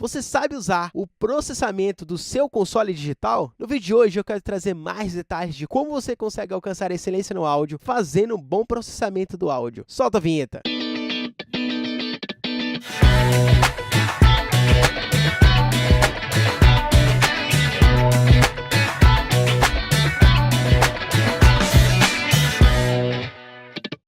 Você sabe usar o processamento do seu console digital? No vídeo de hoje eu quero trazer mais detalhes de como você consegue alcançar a excelência no áudio fazendo um bom processamento do áudio. Solta a vinheta!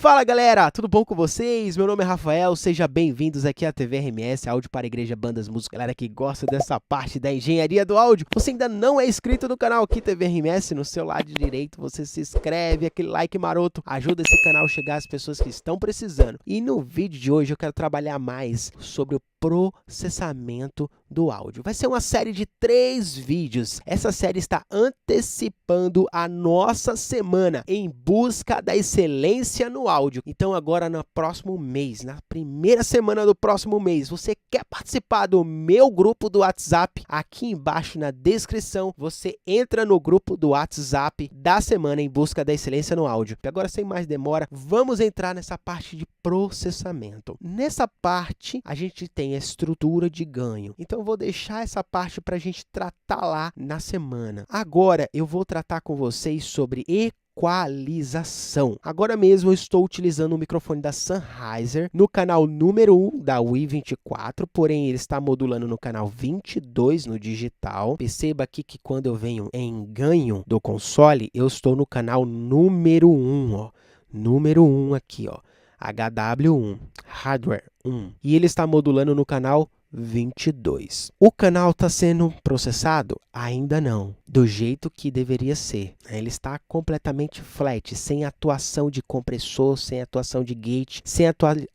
Fala galera, tudo bom com vocês? Meu nome é Rafael, sejam bem-vindos aqui à TV RMS, áudio para igreja, bandas, música. Galera que gosta dessa parte da engenharia do áudio, você ainda não é inscrito no canal aqui TV RMS, no seu lado direito você se inscreve, aquele like maroto, ajuda esse canal a chegar às pessoas que estão precisando. E no vídeo de hoje eu quero trabalhar mais sobre o processamento do áudio. Vai ser uma série de 3 vídeos. Essa série está antecipando a nossa semana em busca da excelência no áudio. Então agora no próximo mês, na primeira semana do próximo mês, você quer participar do meu grupo do WhatsApp? Aqui embaixo na descrição, você entra no grupo do WhatsApp da semana em busca da excelência no áudio. E agora sem mais demora, vamos entrar nessa parte de processamento. Nessa parte a gente tem a estrutura de ganho. Então eu vou deixar essa parte para a gente tratar lá na semana. Agora eu vou tratar com vocês sobre equalização. Agora mesmo eu estou utilizando o microfone da Sennheiser no canal número 1 da UI24, porém ele está modulando no canal 22 no digital. Perceba aqui que quando eu venho em ganho do console, eu estou no canal número 1, ó. Número 1 aqui, ó. HW1, Hardware 1. E ele está modulando no canal 22. O canal está sendo processado? Ainda não, do jeito que deveria ser. Ele está completamente flat, sem atuação de compressor, sem atuação de gate, sem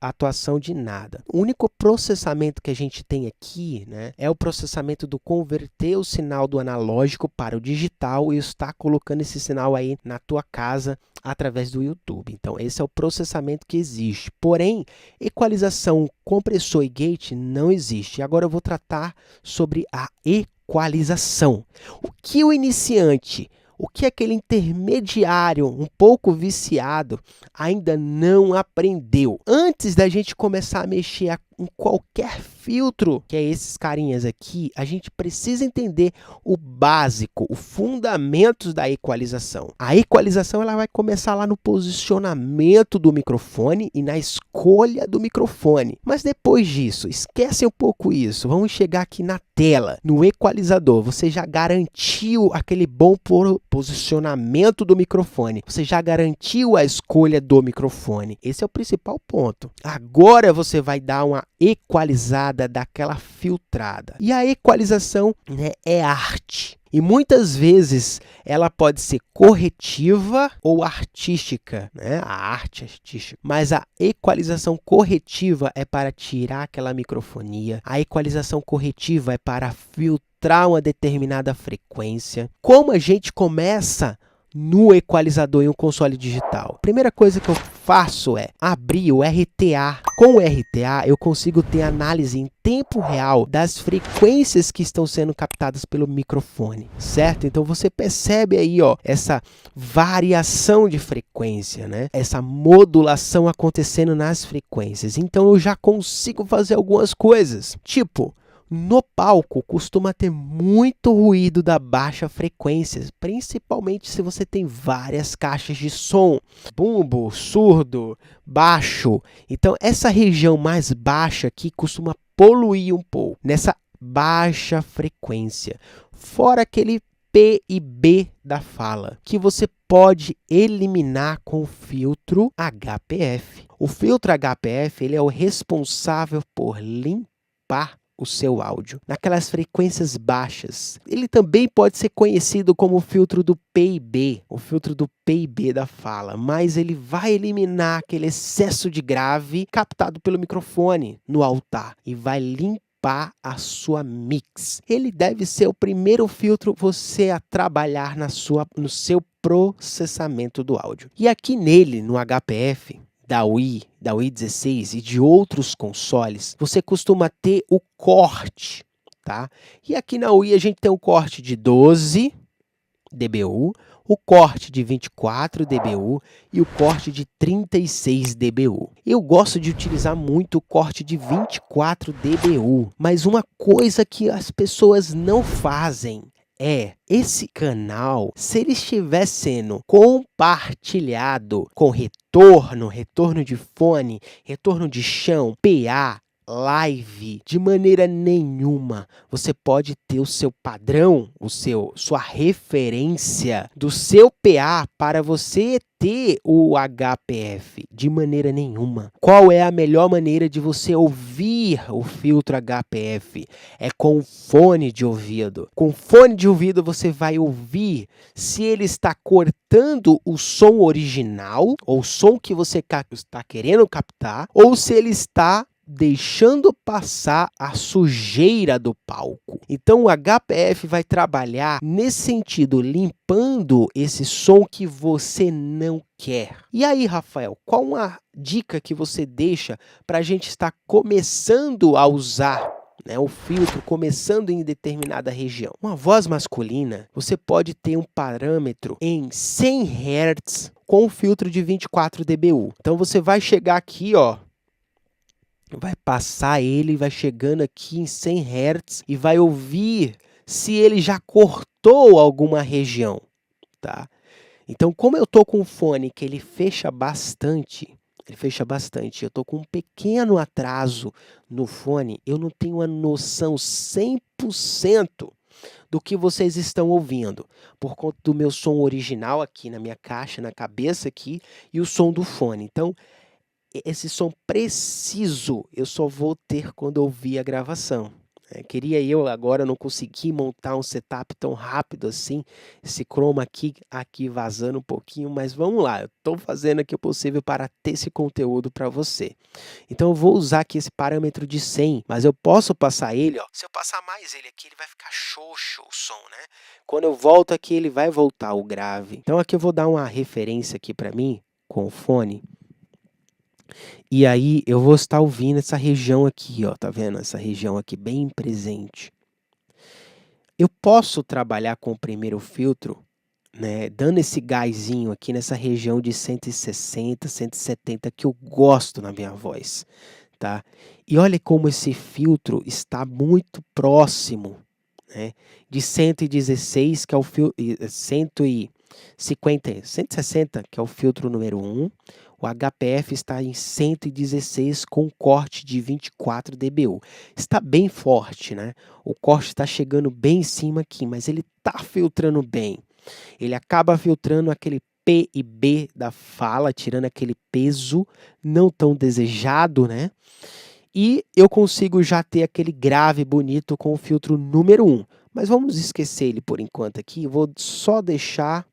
atuação de nada. O único processamento que a gente tem aqui, né, é o processamento do converter o sinal do analógico para o digital e está colocando esse sinal aí na tua casa através do YouTube. Então, esse é o processamento que existe. Porém, equalização, compressor e gate não existe. E agora eu vou tratar sobre a equalização. O que o iniciante, o que aquele intermediário um pouco viciado ainda não aprendeu? Antes da gente começar a mexer em qualquer filtro, que é esses carinhas aqui, a gente precisa entender o básico, os fundamentos da equalização. A equalização ela vai começar lá no posicionamento do microfone e na escolha do microfone. Mas depois disso, esquece um pouco isso. Vamos chegar aqui na tela, no equalizador. Você já garantiu aquele bom posicionamento do microfone. Você já garantiu a escolha do microfone. Esse é o principal ponto. Agora você vai dar uma equalizada daquela filtrada. E a equalização, né, é arte. E muitas vezes ela pode ser corretiva ou artística, né? A arte artística. Mas a equalização corretiva é para tirar aquela microfonia. A equalização corretiva é para filtrar uma determinada frequência. Como a gente começa no equalizador em um console digital? A primeira coisa que eu faço é abrir o RTA. Com o RTA, eu consigo ter análise em tempo real das frequências que estão sendo captadas pelo microfone, certo? Então você percebe aí, ó, essa variação de frequência, né? Essa modulação acontecendo nas frequências. Então eu já consigo fazer algumas coisas, tipo, no palco costuma ter muito ruído da baixa frequência, principalmente se você tem várias caixas de som, bumbo, surdo, baixo. Então essa região mais baixa aqui costuma poluir um pouco nessa baixa frequência. Fora aquele P e B da fala, que você pode eliminar com o filtro HPF. O filtro HPF ele é o responsável por limpar o seu áudio naquelas frequências baixas. Ele também pode ser conhecido como o filtro do PIB, o filtro do PIB da fala, mas ele vai eliminar aquele excesso de grave captado pelo microfone no altar e vai limpar a sua mix. Ele deve ser o primeiro filtro você a trabalhar no seu processamento do áudio. E aqui nele, no HPF, da Wii 16 e de outros consoles, você costuma ter o corte, tá? E aqui na Wii a gente tem um corte de 12 dBu, o corte de 24 dBu e o corte de 36 dBu. Eu gosto de utilizar muito o corte de 24 dBu, mas uma coisa que as pessoas não fazem é esse canal, se ele estiver sendo compartilhado com retorno de fone, retorno de chão, PA, live, de maneira nenhuma você pode ter o seu padrão, sua referência do seu PA para você ter o HPF, de maneira nenhuma. Qual é a melhor maneira de você ouvir o filtro HPF? É com fone de ouvido. Com fone de ouvido você vai ouvir se ele está cortando o som original, ou o som que você está querendo captar, ou se ele está deixando passar a sujeira do palco. Então o HPF vai trabalhar nesse sentido, limpando esse som que você não quer. E aí, Rafael, qual uma dica que você deixa para a gente estar começando a usar, né, o filtro, começando em determinada região? Uma voz masculina, você pode ter um parâmetro em 100 Hz com o filtro de 24 dBu. Então você vai chegar aqui, ó, vai passar ele, vai chegando aqui em 100 Hz e vai ouvir se ele já cortou alguma região, tá? Então, como eu tô com um fone que ele fecha bastante, eu tô com um pequeno atraso no fone, eu não tenho a noção 100% do que vocês estão ouvindo, por conta do meu som original aqui na minha caixa, na cabeça aqui, e o som do fone. Então, esse som preciso eu só vou ter quando ouvir a gravação. Queria eu agora, não consegui montar um setup tão rápido assim, esse chroma aqui vazando um pouquinho, mas vamos lá, eu estou fazendo aqui o possível para ter esse conteúdo para você. Então eu vou usar aqui esse parâmetro de 100, mas eu posso passar ele, ó. Se eu passar mais ele aqui, ele vai ficar xoxo o som, né? Quando eu volto aqui, ele vai voltar o grave. Então aqui eu vou dar uma referência aqui para mim, com o fone. E aí eu vou estar ouvindo essa região aqui, ó, tá vendo? Essa região aqui bem presente. Eu posso trabalhar com o primeiro filtro, né, dando esse gásinho aqui nessa região de 160, 170 que eu gosto na minha voz, tá? E olha como esse filtro está muito próximo, né, de 116, que é o filtro 160, que é o filtro número 1. O HPF está em 116 com corte de 24 dBu. Está bem forte, né? O corte está chegando bem em cima aqui, mas ele está filtrando bem. Ele acaba filtrando aquele P e B da fala, tirando aquele peso não tão desejado, né? E eu consigo já ter aquele grave bonito com o filtro número 1. Mas vamos esquecer ele por enquanto aqui. Vou só deixar...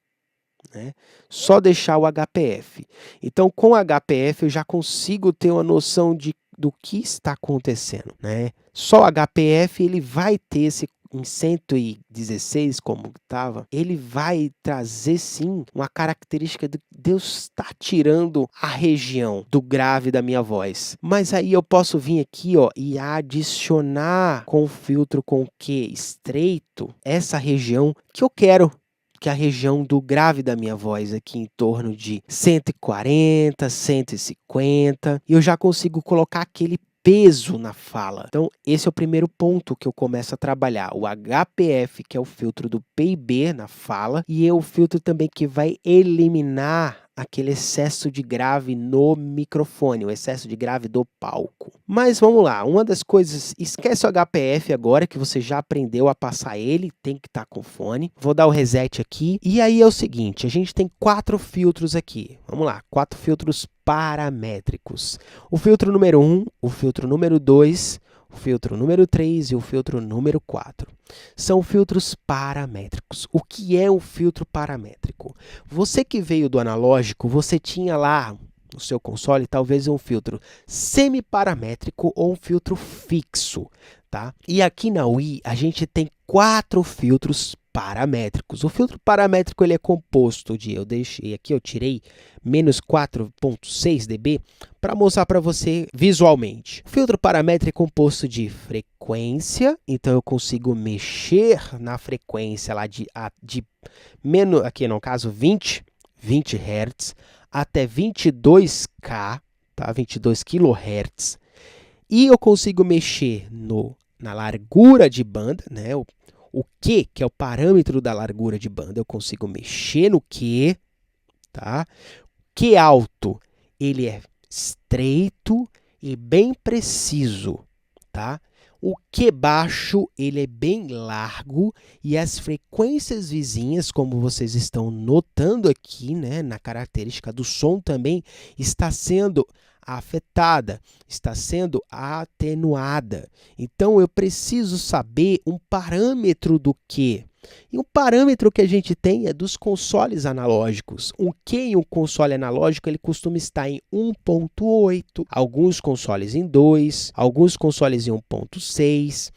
né? Só deixar o HPF. Então, com o HPF, eu já consigo ter uma noção do que está acontecendo, né? Só o HPF, ele vai ter esse em 116, como estava, ele vai trazer, sim, uma característica de Deus estar tirando a região do grave da minha voz. Mas aí eu posso vir aqui, ó, e adicionar com o filtro com Q estreito essa região que eu quero, que é a região do grave da minha voz, aqui em torno de 140, 150, e eu já consigo colocar aquele peso na fala. Então, esse é o primeiro ponto que eu começo a trabalhar, o HPF, que é o filtro do PIB na fala, e é o filtro também que vai eliminar aquele excesso de grave no microfone, o excesso de grave do palco. Mas vamos lá, uma das coisas, esquece o HPF agora, que você já aprendeu a passar ele, tem que estar com fone. Vou dar o reset aqui, e aí é o seguinte, a gente tem 4 filtros aqui, vamos lá, 4 filtros paramétricos. O filtro número 1, o filtro número 2, o filtro número 3 e o filtro número 4. São filtros paramétricos. O que é um filtro paramétrico? Você que veio do analógico, você tinha lá no seu console talvez um filtro semiparamétrico ou um filtro fixo, tá? E aqui na UI a gente tem 4 filtros paramétricos. O filtro paramétrico ele é composto de, eu deixei aqui, eu tirei menos 4.6 dB para mostrar para você visualmente. O filtro paramétrico é composto de frequência, então eu consigo mexer na frequência lá de menos, aqui no caso 20 Hz até 22K, tá? 22 kHz. E eu consigo mexer na largura de banda, né? O Q, que é o parâmetro da largura de banda, eu consigo mexer no Q, tá? Q alto, ele é estreito e bem preciso, tá? O Q baixo, ele é bem largo e as frequências vizinhas, como vocês estão notando aqui, né, na característica do som também, está sendo afetada, está sendo atenuada. Então, eu preciso saber um parâmetro do Q. E um parâmetro que a gente tem é dos consoles analógicos. Um Q em um console analógico ele costuma estar em 1.8, alguns consoles em 2, alguns consoles em 1.6.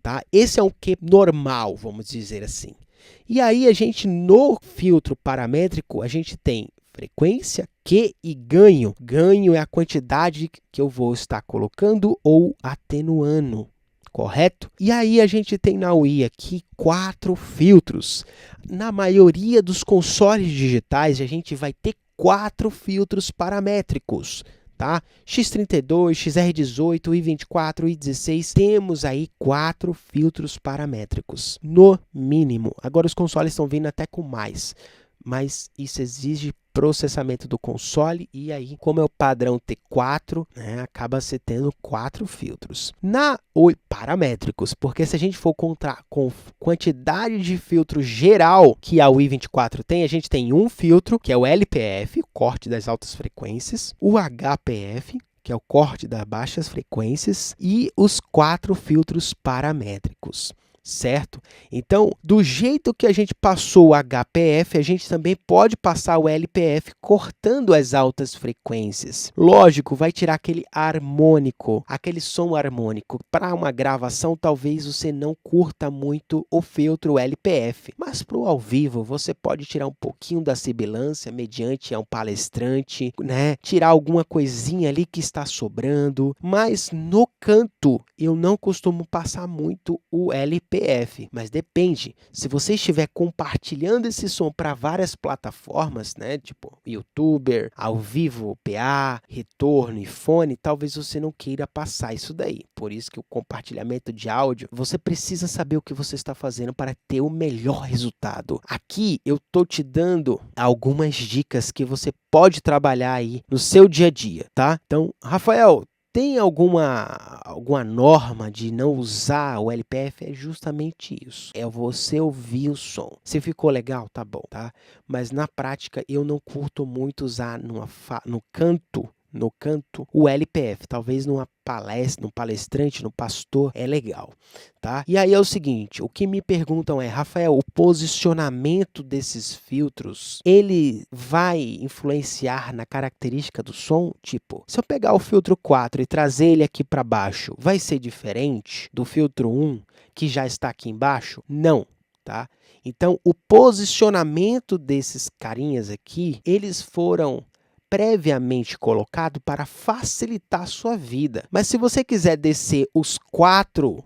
Tá? Esse é um Q normal, vamos dizer assim. E aí, a gente, no filtro paramétrico, a gente tem frequência, Q e ganho. Ganho é a quantidade que eu vou estar colocando ou atenuando, correto? E aí a gente tem na UI aqui 4 filtros. Na maioria dos consoles digitais, a gente vai ter 4 filtros paramétricos. Tá? X32, XR18, I24, I16, temos aí 4 filtros paramétricos, no mínimo. Agora os consoles estão vindo até com mais, mas isso exige processamento do console e aí, como é o padrão T4, né, acaba se tendo 4 filtros. Paramétricos, porque se a gente for contar com quantidade de filtro geral que a UI24 tem, a gente tem um filtro, que é o LPF, corte das altas frequências, o HPF, que é o corte das baixas frequências, e os 4 filtros paramétricos. Certo? Então, do jeito que a gente passou o HPF, a gente também pode passar o LPF cortando as altas frequências. Lógico, vai tirar aquele harmônico, aquele som harmônico. Para uma gravação, talvez você não curta muito o filtro LPF, mas para o ao vivo, você pode tirar um pouquinho da sibilância mediante um palestrante, né? Tirar alguma coisinha ali que está sobrando, mas no canto, eu não costumo passar muito o LPF. Mas depende, se você estiver compartilhando esse som para várias plataformas, né, tipo YouTuber, ao vivo, PA, retorno e fone, talvez você não queira passar isso daí. Por isso que o compartilhamento de áudio, você precisa saber o que você está fazendo para ter o melhor resultado. Aqui eu estou te dando algumas dicas que você pode trabalhar aí no seu dia a dia, tá? Então, Rafael, tem alguma norma de não usar o LPF? É justamente isso. É você ouvir o som. Se ficou legal, tá bom, tá? Mas na prática eu não curto muito usar no canto, o LPF. Talvez numa palestra, num palestrante, no pastor, é legal, tá? E aí é o seguinte, o que me perguntam é, Rafael, o posicionamento desses filtros, ele vai influenciar na característica do som? Tipo, se eu pegar o filtro 4 e trazer ele aqui para baixo, vai ser diferente do filtro 1, que já está aqui embaixo? Não, tá? Então, o posicionamento desses carinhas aqui, eles foram previamente colocado para facilitar a sua vida. Mas se você quiser descer os 4,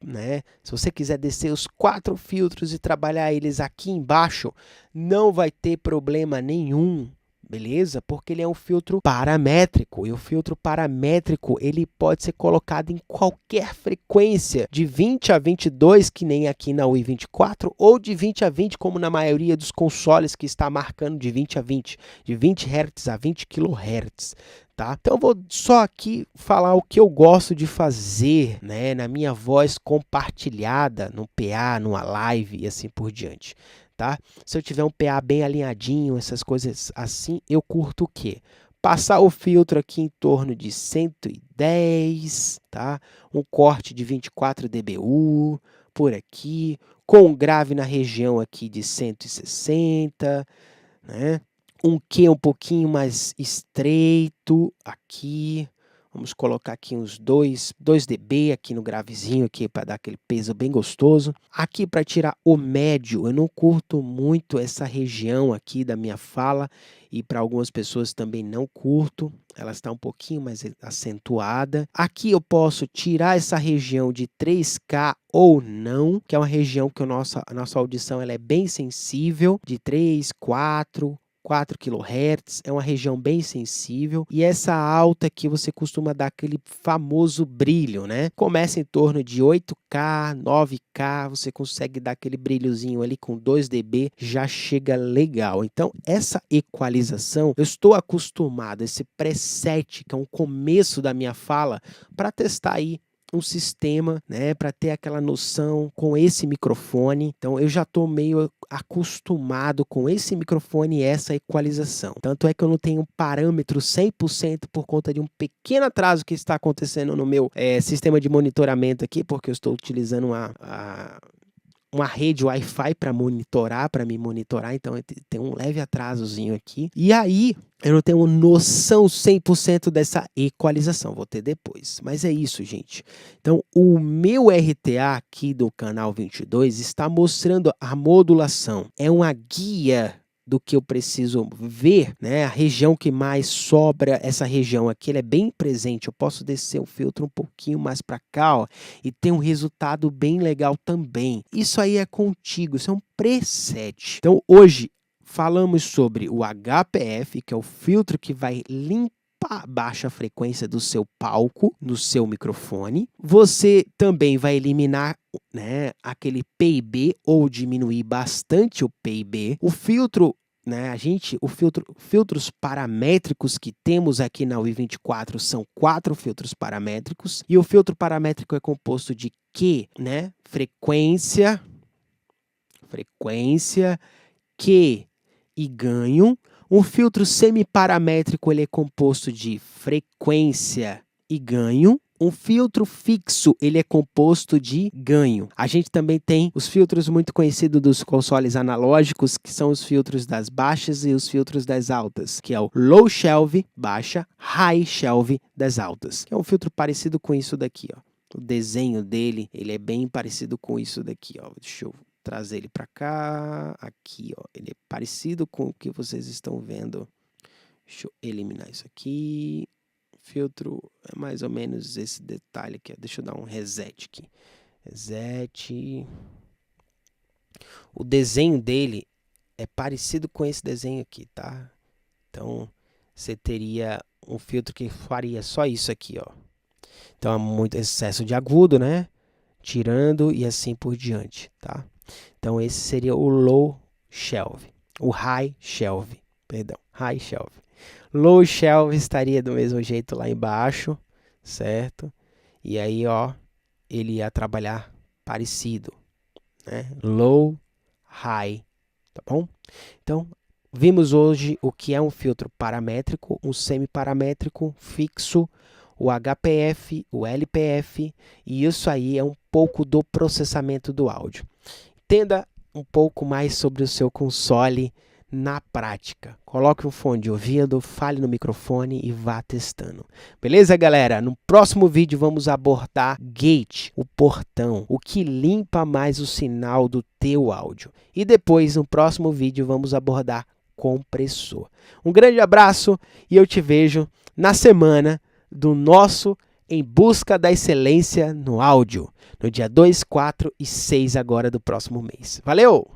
né? Se você quiser descer os 4 filtros e trabalhar eles aqui embaixo, não vai ter problema nenhum. Beleza? Porque ele é um filtro paramétrico e o filtro paramétrico ele pode ser colocado em qualquer frequência, de 20 a 22, que nem aqui na UI24, ou de 20 a 20, como na maioria dos consoles que está marcando de 20 a 20, de 20 Hz a 20 kHz. Tá? Então, eu vou só aqui falar o que eu gosto de fazer, né, na minha voz compartilhada, no PA, numa live e assim por diante. Tá? Se eu tiver um PA bem alinhadinho, essas coisas assim, eu curto o quê? Passar o filtro aqui em torno de 110, tá? Um corte de 24 dBu por aqui, com um grave na região aqui de 160, né? Um Q um pouquinho mais estreito aqui, Vamos colocar aqui uns 2 dB aqui no gravezinho aqui para dar aquele peso bem gostoso. Aqui para tirar o médio, eu não curto muito essa região aqui da minha fala e para algumas pessoas também não curto. Ela está um pouquinho mais acentuada. Aqui eu posso tirar essa região de 3K ou não, que é uma região que a nossa audição ela é bem sensível, de 3, 4 kHz, é uma região bem sensível, e essa alta aqui você costuma dar aquele famoso brilho, né? Começa em torno de 8K, 9K, você consegue dar aquele brilhozinho ali com 2 dB, já chega legal. Então, essa equalização, eu estou acostumado, esse preset, que é um começo da minha fala, para testar aí um sistema, né, para ter aquela noção com esse microfone. Então eu já estou meio acostumado com esse microfone e essa equalização. Tanto é que eu não tenho parâmetro 100% por conta de um pequeno atraso que está acontecendo no meu sistema de monitoramento aqui, porque eu estou utilizando uma rede Wi-Fi para me monitorar, então tem um leve atrasozinho aqui. E aí, eu não tenho noção 100% dessa equalização, vou ter depois. Mas é isso, gente. Então, o meu RTA aqui do canal 22 está mostrando a modulação. É uma guia do que eu preciso ver, né? A região que mais sobra, essa região aqui, ela é bem presente. Eu posso descer o filtro um pouquinho mais para cá, ó, e ter um resultado bem legal também. Isso aí é contigo, isso é um preset. Então, hoje, falamos sobre o HPF, que é o filtro que vai limpar a baixa frequência do seu palco no seu microfone. Você também vai eliminar, né, aquele PIB ou diminuir bastante o PIB. O filtro, né, filtros paramétricos que temos aqui na UI24 são 4 filtros paramétricos, e o filtro paramétrico é composto de Q, né, frequência, Q e ganho. Um filtro semiparamétrico ele é composto de frequência e ganho. Um filtro fixo ele é composto de ganho. A gente também tem os filtros muito conhecidos dos consoles analógicos, que são os filtros das baixas e os filtros das altas, que é o low shelf, baixa, high shelf das altas. É um filtro parecido com isso daqui, ó. O desenho dele, ele é bem parecido com isso daqui, ó. Deixa eu trazer ele para cá, aqui, ó. Ele é parecido com o que vocês estão vendo. Deixa eu eliminar isso aqui. Filtro é mais ou menos esse detalhe aqui, ó. Deixa eu dar um reset aqui. Reset. O desenho dele é parecido com esse desenho aqui, tá? Então, você teria um filtro que faria só isso aqui, ó. Então, é muito excesso de agudo, né? Tirando e assim por diante, tá? Então, esse seria o low shelf. O high shelf, perdão, high shelf. Low shelf estaria do mesmo jeito lá embaixo, certo? E aí, ó, ele ia trabalhar parecido, né? Low, high, tá bom? Então, vimos hoje o que é um filtro paramétrico, um semiparamétrico, fixo, o HPF, o LPF, e isso aí é um pouco do processamento do áudio. Entenda um pouco mais sobre o seu console na prática. Coloque um fone de ouvido, fale no microfone e vá testando. Beleza, galera? No próximo vídeo vamos abordar gate, o portão, o que limpa mais o sinal do teu áudio. E depois, no próximo vídeo, vamos abordar compressor. Um grande abraço e eu te vejo na semana do nosso Em Busca da Excelência no Áudio, no dia 2, 4 e 6 agora do próximo mês. Valeu!